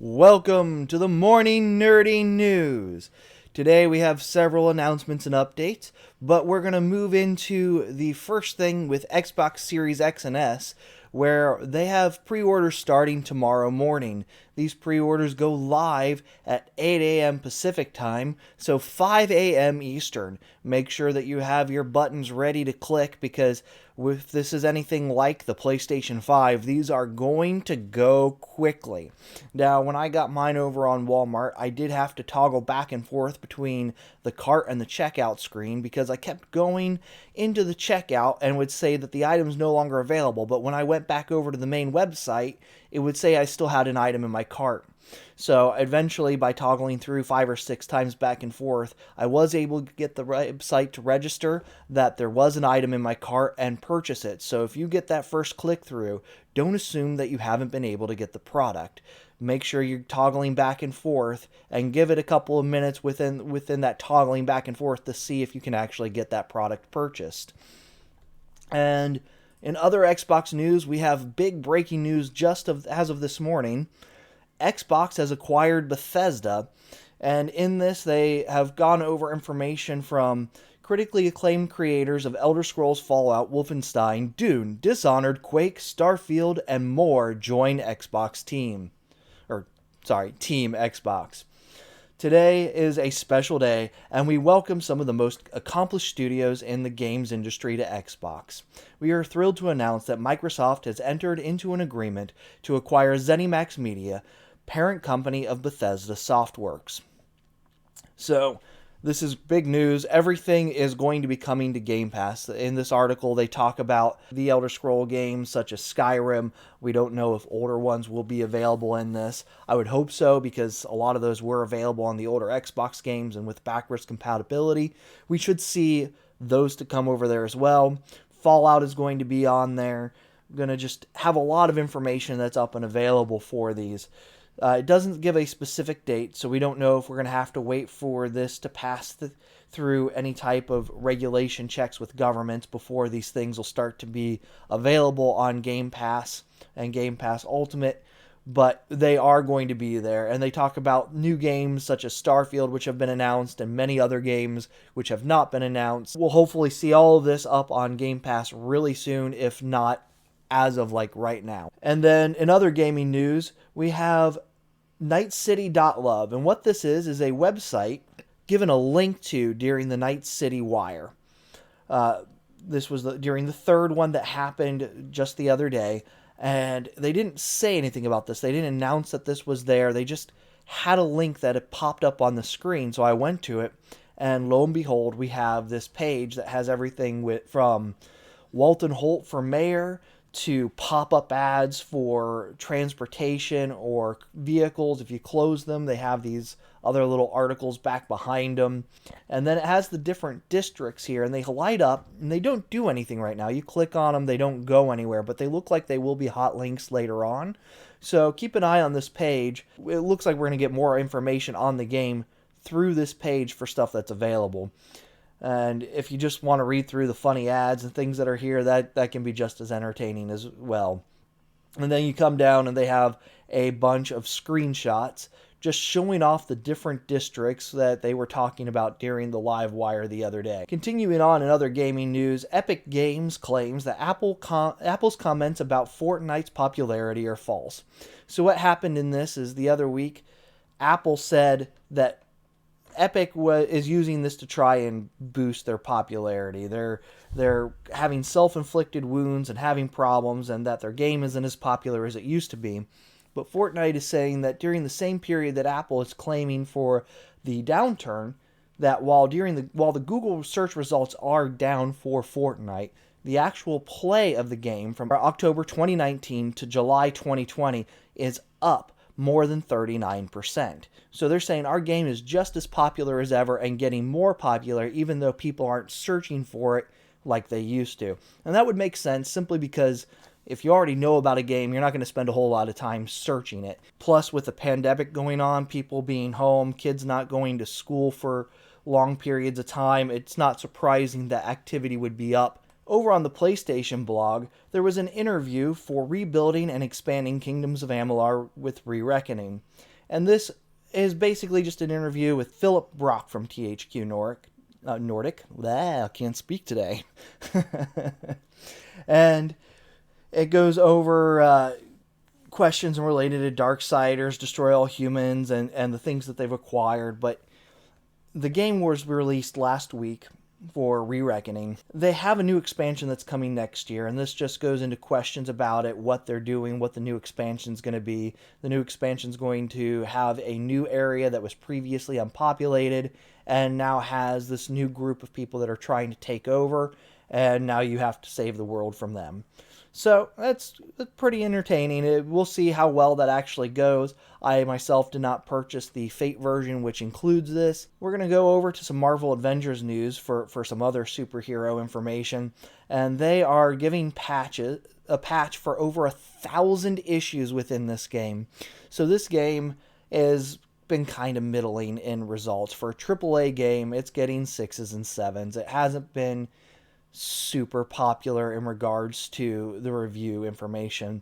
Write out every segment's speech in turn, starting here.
Welcome to the Morning Nerdy News. Today we have several announcements and updates, but we're going to move into the first thing with Xbox Series X and S, where they have pre-orders starting tomorrow morning. These pre-orders go live at 8 a.m. Pacific time, so 5 a.m. Eastern. Make sure that you have your buttons ready to click, because if this is anything like the PlayStation 5, these are going to go quickly. Now, when I got mine over on Walmart, I did have to toggle back and forth between the cart and the checkout screen because I kept going into the checkout and would say that the item's no longer available. But when I went back over to the main website, it would say I still had an item in my cart. So eventually, by toggling through 5 or 6 times back and forth, I was able to get the website to register that there was an item in my cart and purchase it. So if you get that first click through, don't assume that you haven't been able to get the product. Make sure you're toggling back and forth and give it a couple of minutes within that toggling back and forth to see if you can actually get that product purchased. And in other Xbox news, we have big breaking news as of this morning. Xbox has acquired Bethesda, and in this they have gone over information from critically acclaimed creators of Elder Scrolls Fallout, Wolfenstein, Dune, Dishonored, Quake, Starfield, and more join Team Xbox. Today is a special day, and we welcome some of the most accomplished studios in the games industry to Xbox. We are thrilled to announce that Microsoft has entered into an agreement to acquire ZeniMax Media, parent company of Bethesda Softworks. So, this is big news. Everything is going to be coming to Game Pass. In this article, they talk about the Elder Scroll games such as Skyrim. We don't know if older ones will be available in this. I would hope so, because a lot of those were available on the older Xbox games, and with backwards compatibility, we should see those to come over there as well. Fallout is going to be on there. We're going to just have a lot of information that's up and available for these. It doesn't give a specific date, so we don't know if we're going to have to wait for this to pass through any type of regulation checks with governments before these things will start to be available on Game Pass and Game Pass Ultimate, but they are going to be there. And they talk about new games such as Starfield, which have been announced, and many other games which have not been announced. We'll hopefully see all of this up on Game Pass really soon, if not as of right now. And then in other gaming news, we have nightcity.love, and what this is a website given a link to during the Night City Wire. This was during the third one that happened just the other day, and they didn't say anything about this. They didn't announce that this was there. They just had a link that had popped up on the screen, so I went to it, and lo and behold, we have this page that has everything from Walton Holt for mayor to pop-up ads for transportation or vehicles. If you close them, they have these other little articles back behind them. And then it has the different districts here, and they light up, and they don't do anything right now. You click on them, they don't go anywhere, but they look like they will be hot links later on. So keep an eye on this page. It looks like we're going to get more information on the game through this page for stuff that's available. And if you just want to read through the funny ads and things that are here, that can be just as entertaining as well. And then you come down and they have a bunch of screenshots just showing off the different districts that they were talking about during the live wire the other day. Continuing on in other gaming news, Epic Games claims that Apple's comments about Fortnite's popularity are false. So what happened in this is the other week, Apple said that Epic is using this to try and boost their popularity. They're having self-inflicted wounds and having problems, and that their game isn't as popular as it used to be. But Fortnite is saying that during the same period that Apple is claiming for the downturn, that while the Google search results are down for Fortnite, the actual play of the game from October 2019 to July 2020 is up more than 39%. So they're saying our game is just as popular as ever and getting more popular, even though people aren't searching for it like they used to. And that would make sense simply because if you already know about a game, you're not going to spend a whole lot of time searching it. Plus, with the pandemic going on, people being home, kids not going to school for long periods of time, it's not surprising that activity would be up. Over on the PlayStation blog, there was an interview for Rebuilding and Expanding Kingdoms of Amalur with Re-Reckoning. And this is basically just an interview with Philip Brock from THQ Nordic. I can't speak today. And it goes over questions related to Darksiders, Destroy All Humans, and the things that they've acquired. But the game was released last week for Re-Reckoning. They have a new expansion that's coming next year, and this just goes into questions about it, what they're doing, what the new expansion is going to be. The new expansion is going to have a new area that was previously unpopulated and now has this new group of people that are trying to take over, and now you have to save the world from them. So that's pretty entertaining. We'll see how well that actually goes. I myself did not purchase the Fate version, which includes this. We're going to go over to some Marvel Avengers news for some other superhero information. And they are giving a patch for over 1,000 issues within this game. So this game has been kind of middling in results. For a AAA game, it's getting 6s and 7s. It hasn't been super popular in regards to the review information.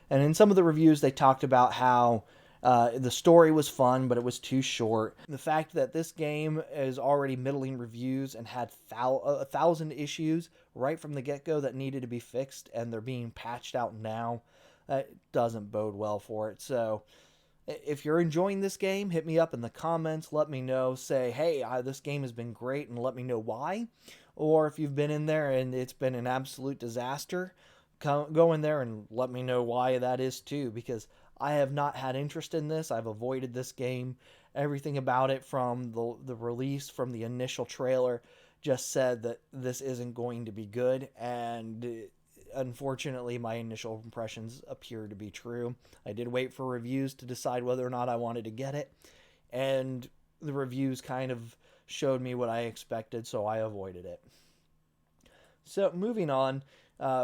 And in some of the reviews, they talked about how the story was fun, but it was too short. The fact that this game is already middling reviews and had 1,000 issues right from the get-go that needed to be fixed, and they're being patched out now, doesn't bode well for it. So if you're enjoying this game, hit me up in the comments. Let me know. Say, hey, this game has been great, and let me know why. Or if you've been in there and it's been an absolute disaster, go in there and let me know why that is too, because I have not had interest in this. I've avoided this game. Everything about it from the release, from the initial trailer, just said that this isn't going to be good, and unfortunately my initial impressions appear to be true. I did wait for reviews to decide whether or not I wanted to get it, and the reviews kind of showed me what I expected, so I avoided it. So moving on,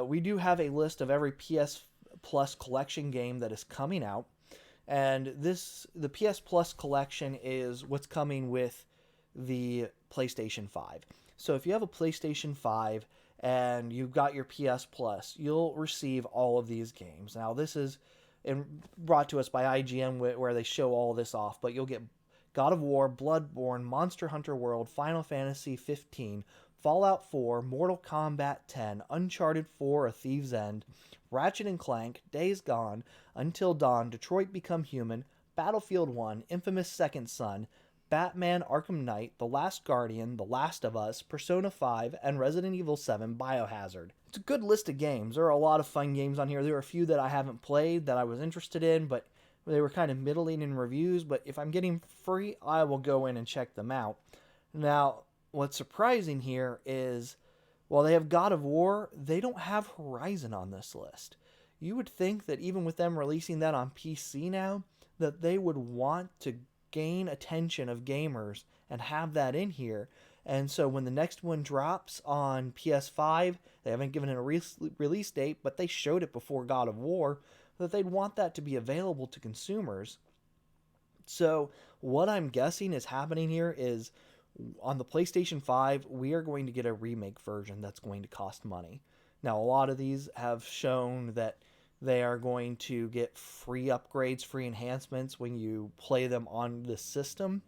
we do have a list of every PS Plus collection game that is coming out, and the PS Plus collection is what's coming with the PlayStation 5. So if you have a PlayStation 5 and you've got your PS Plus, you'll receive all of these games. Now this is brought to us by IGN, where they show all this off, but you'll get God of War, Bloodborne, Monster Hunter World, Final Fantasy 15, Fallout 4, Mortal Kombat 10, Uncharted 4, A Thief's End, Ratchet & Clank, Days Gone, Until Dawn, Detroit Become Human, Battlefield 1, Infamous Second Son, Batman Arkham Knight, The Last Guardian, The Last of Us, Persona 5, and Resident Evil 7 Biohazard. It's a good list of games. There are a lot of fun games on here. There are a few that I haven't played that I was interested in, but they were kind of middling in reviews. But if I'm getting free, I will go in and check them out. Now, what's surprising here is, while they have God of War, they don't have Horizon on this list. You would think that even with them releasing that on PC now, that they would want to gain attention of gamers and have that in here. And so when the next one drops on PS5, they haven't given it a release date, but they showed it before God of War, that they'd want that to be available to consumers. So what I'm guessing is happening here is, on the PlayStation 5, we are going to get a remake version that's going to cost money. Now, a lot of these have shown that they are going to get free upgrades, free enhancements when you play them on the system.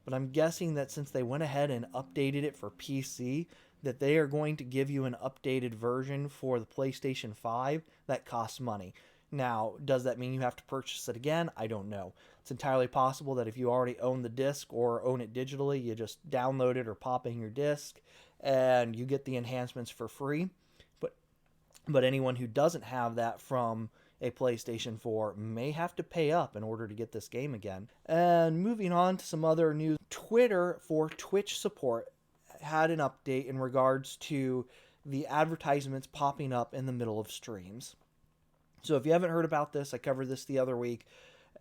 But I'm guessing that since they went ahead and updated it for PC, that they are going to give you an updated version for the PlayStation 5 that costs money. Now, does that mean you have to purchase it again? I don't know. It's entirely possible that if you already own the disc or own it digitally, you just download it or pop in your disc and you get the enhancements for free. But anyone who doesn't have that from a PlayStation 4 may have to pay up in order to get this game again. And moving on to some other news, Twitter for Twitch support had an update in regards to the advertisements popping up in the middle of streams. So if you haven't heard about this, I covered this the other week,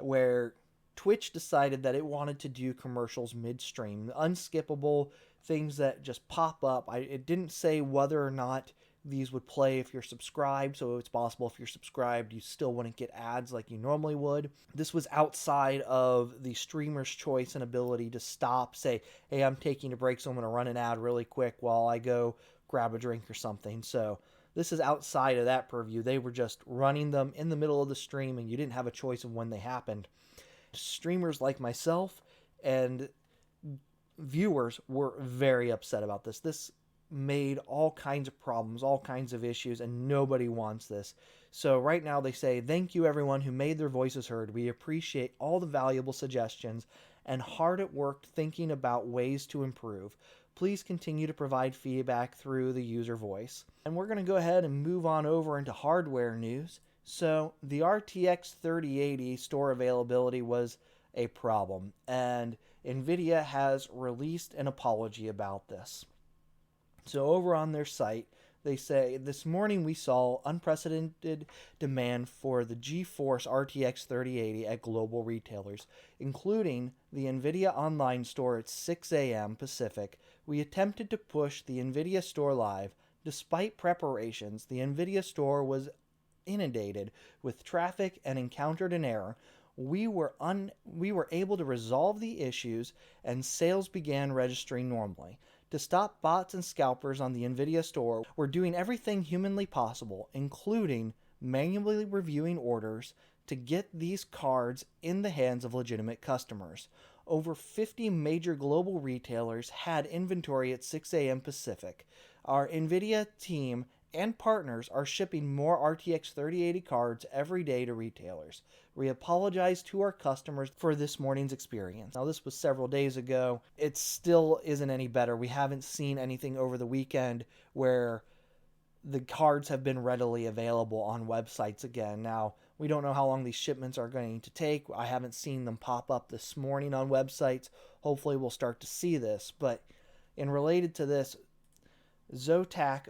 where Twitch decided that it wanted to do commercials midstream, unskippable things that just pop up. It didn't say whether or not these would play if you're subscribed, so it's possible if you're subscribed you still wouldn't get ads like you normally would. This was outside of the streamer's choice and ability to stop, say, hey, I'm taking a break, so I'm going to run an ad really quick while I go grab a drink or something. So this is outside of that purview. They were just running them in the middle of the stream, and you didn't have a choice of when they happened. streamers like myself and viewers were very upset about this. This made all kinds of problems, all kinds of issues, and nobody wants this. So right now they say, thank you everyone who made their voices heard. We appreciate all the valuable suggestions and hard at work thinking about ways to improve. Please continue to provide feedback through the user voice. And we're going to go ahead and move on over into hardware news. So the RTX 3080 store availability was a problem, and Nvidia has released an apology about this. So over on their site, they say, this morning we saw unprecedented demand for the GeForce RTX 3080 at global retailers, including the Nvidia online store at 6 a.m. Pacific. We attempted to push the Nvidia store live. Despite preparations, the Nvidia store was inundated with traffic and encountered an error. We were able to resolve the issues and sales began registering normally. To stop bots and scalpers on the Nvidia store, we're doing everything humanly possible, including manually reviewing orders to get these cards in the hands of legitimate customers. Over 50 major global retailers had inventory at 6 a.m. Pacific. Our Nvidia team and partners are shipping more RTX 3080 cards every day to retailers. We apologize to our customers for this morning's experience. Now, this was several days ago. It still isn't any better. We haven't seen anything over the weekend where the cards have been readily available on websites again. Now, we don't know how long these shipments are going to take. I haven't seen them pop up this morning on websites. Hopefully, we'll start to see this. But in related to this, Zotac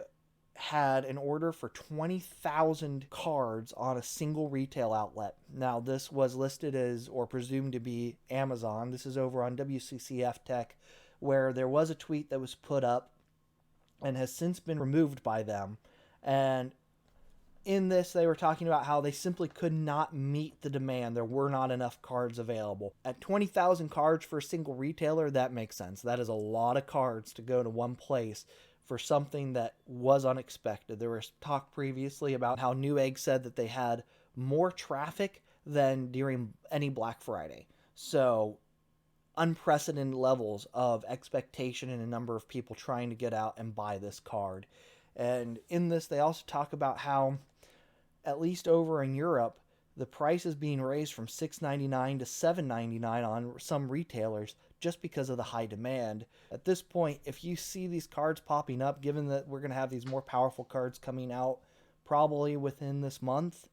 had an order for 20,000 cards on a single retail outlet. Now, this was listed as, or presumed to be, Amazon. This is over on Wccftech, where there was a tweet that was put up and has since been removed by them. And in this, they were talking about how they simply could not meet the demand. There were not enough cards available. At 20,000 cards for a single retailer, that makes sense. That is a lot of cards to go to one place for something that was unexpected. There was talk previously about how Newegg said that they had more traffic than during any Black Friday. So unprecedented levels of expectation and a number of people trying to get out and buy this card. And in this, they also talk about how, at least over in Europe, the price is being raised from $6.99 to $7.99 on some retailers just because of the high demand. At this point, if you see these cards popping up, given that we're going to have these more powerful cards coming out probably within this month,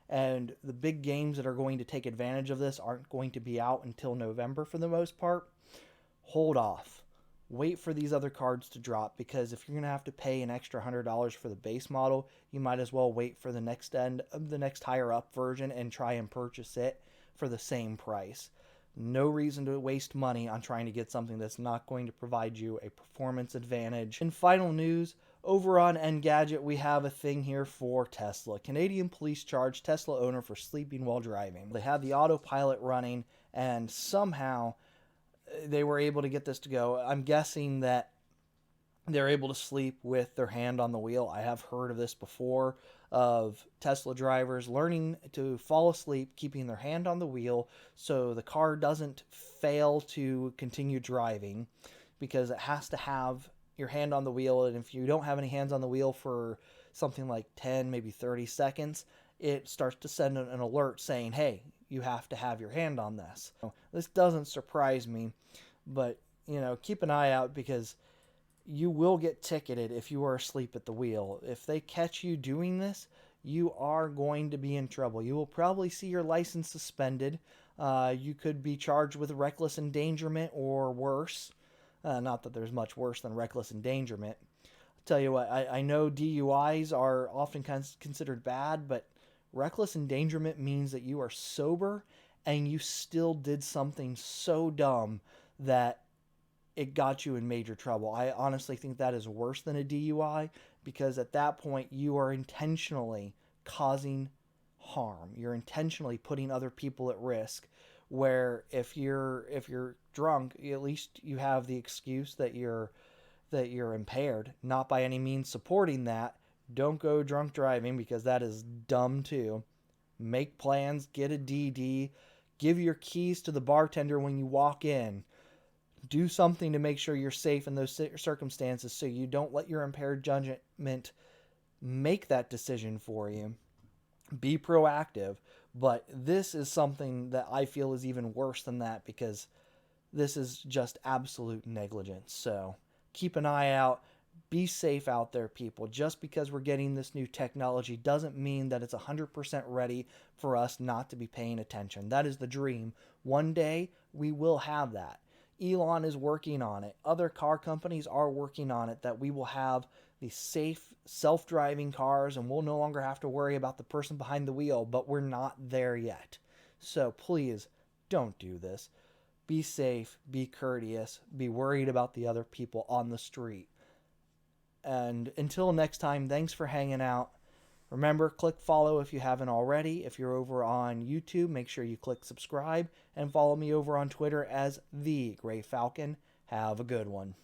and the big games that are going to take advantage of this aren't going to be out until November for the most part, hold off. Wait for these other cards to drop, because if you're going to have to pay an extra $100 for the base model, you might as well wait for the next higher up version and try and purchase it for the same price. No reason to waste money on trying to get something that's not going to provide you a performance advantage. In final news, over on Engadget, we have a thing here for Tesla. Canadian police charge Tesla owner for sleeping while driving. They had the autopilot running, and somehow they were able to get this to go. I'm guessing that they're able to sleep with their hand on the wheel. I have heard of this before, of Tesla drivers learning to fall asleep, keeping their hand on the wheel so the car doesn't fail to continue driving, because it has to have your hand on the wheel. And if you don't have any hands on the wheel for something like 10, maybe 30 seconds, it starts to send an alert saying, hey, you have to have your hand on this. This doesn't surprise me, but keep an eye out, because you will get ticketed if you are asleep at the wheel. If they catch you doing this, you are going to be in trouble. You will probably see your license suspended. You could be charged with reckless endangerment or worse. Not that there's much worse than reckless endangerment. I'll tell you what, I know DUIs are often considered bad, but reckless endangerment means that you are sober and you still did something so dumb that it got you in major trouble. I honestly think that is worse than a DUI, because at that point you are intentionally causing harm. You're intentionally putting other people at risk. Where if you're drunk, at least you have the excuse that you're impaired. Not by any means supporting that. Don't go drunk driving, because that is dumb too. Make plans, get a DD, Give your keys to the bartender when you walk in. Do something to make sure you're safe in those circumstances so you don't let your impaired judgment make that decision for you. Be proactive. But this is something that I feel is even worse than that, because this is just absolute negligence. So keep an eye out. Be safe out there, people. Just because we're getting this new technology doesn't mean that it's 100% ready for us not to be paying attention. That is the dream. One day we will have that. Elon is working on it. Other car companies are working on it, that we will have these safe, self-driving cars and we'll no longer have to worry about the person behind the wheel, but we're not there yet. So please don't do this. Be safe, be courteous, be worried about the other people on the street. And until next time, thanks for hanging out. Remember, click follow if you haven't already. If you're over on YouTube, make sure you click subscribe and follow me over on Twitter as The Gray Falcon. Have a good one.